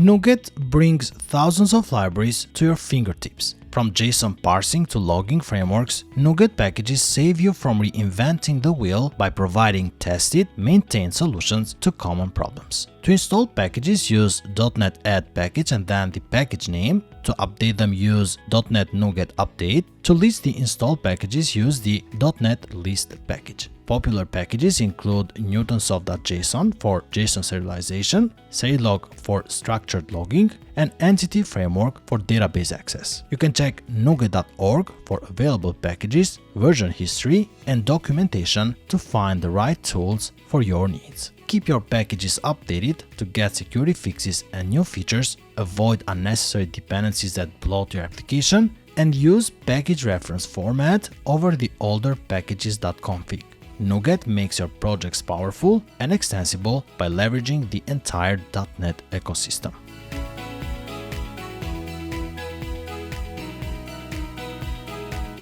NuGet brings thousands of libraries to your fingertips. From JSON parsing to logging frameworks, NuGet packages save you from reinventing the wheel by providing tested, maintained solutions to common problems. To install packages, use .NET Add package and then the package name. To update them, use .NET NuGet Update. To list the installed packages, use the .NET List package. Popular packages include Newtonsoft.json for JSON serialization, Serilog for structured logging, and Entity Framework for database access. You can check NuGet.org for available packages, version history, and documentation to find the right tools for your needs. Keep your packages updated to get security fixes and new features, avoid unnecessary dependencies that bloat your application, and use package reference format over the older packages.config. NuGet makes your projects powerful and extensible by leveraging the entire .NET ecosystem.